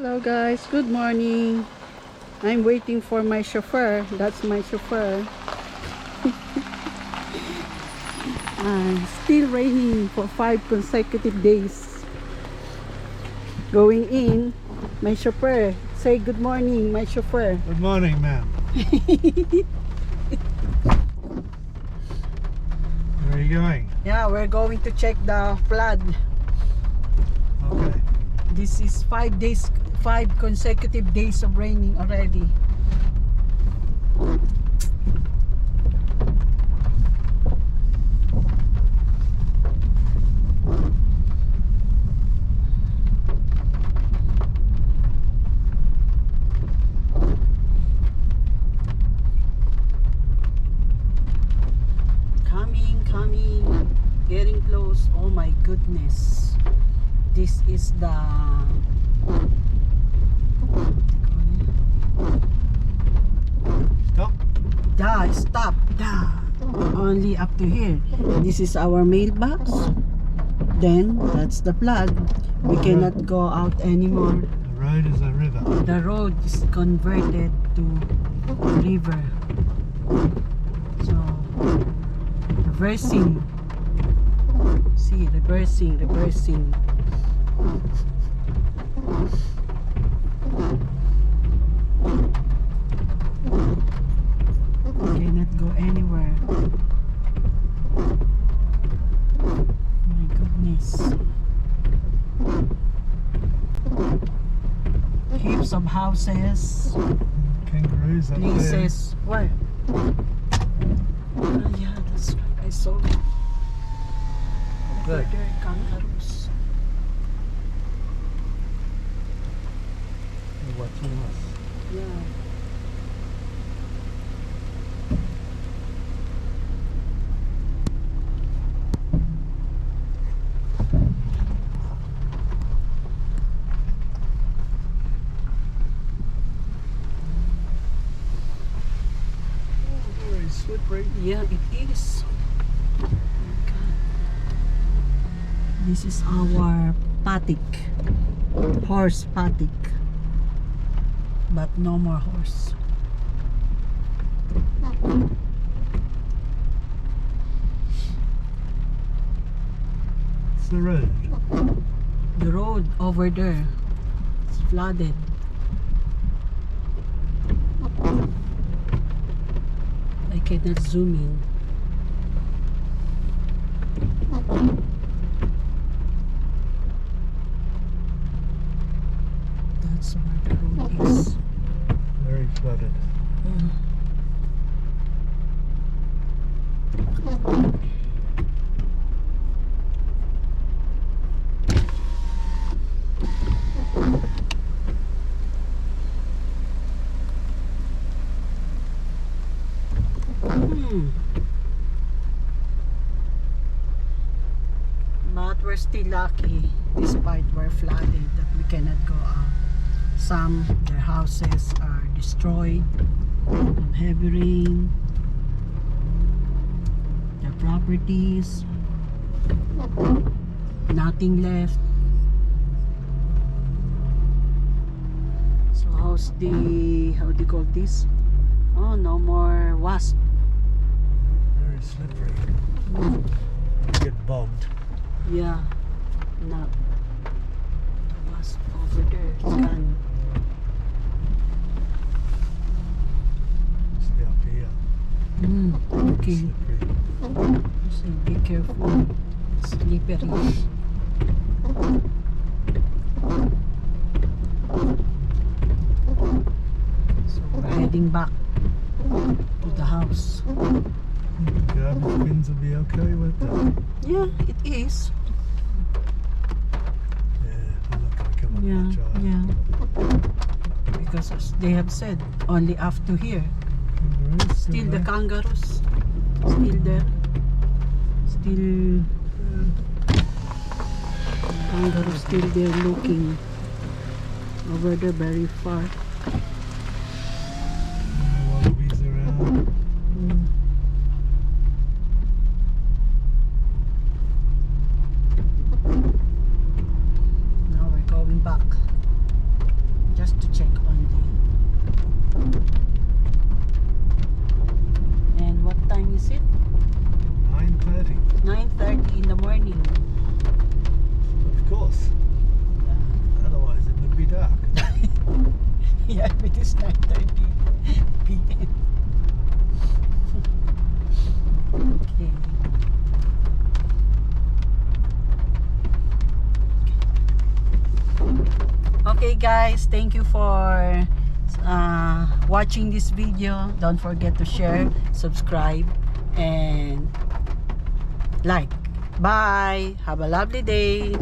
Hello guys, good morning. I'm waiting for my chauffeur. That's my chauffeur. Still raining for 5 consecutive days. Going in, my chauffeur. Say good morning, my chauffeur. Good morning, ma'am. Where are you going? Yeah, we're going to check the flood. Okay. This is 5 consecutive days of raining already. Coming, getting close. Oh my goodness. This is the stop. Only up to here. This is our mailbox. Then that's the flood. We cannot go out anymore. The road is a river. The road is converted to a river. So reversing. See, reversing. Cannot go anywhere. My goodness. Heaps of houses, Kangaroos up places. Where? Yeah, that's right. I saw it. Over Good. there, kangaroos. there. They're watching us. Yeah. Very slippery. Yeah, it is. Oh my God. This is our patik. Horse patik. But no more horse. It's the road. The road over there is flooded. I cannot zoom in. That's where the road is. Very flooded. But we're still lucky, despite we're flooded, that we cannot go out. Some their houses are destroyed from heavy rain. Their properties, nothing left. So how do you call this? Oh, no more wasp. Very slippery. You get bogged. Yeah, no. The wasp over there is gone. Stay up here. Okay. Slippery. So be careful. It's slippery. So we're heading back to the house. Garbage bins will be okay with that. Yeah, it is. Yeah, I'm not going to come up Yeah, much higher. yeah. Because as they have said, only up to here. Kangaroos Still the there. kangaroos. Still there. Still kangaroos still there looking over there very far. Wallabies around. Now we're going back. It's 9:30 p.m. Okay. Okay guys, thank you for watching this video. Don't forget to share, subscribe, and like. Bye. Have a lovely day.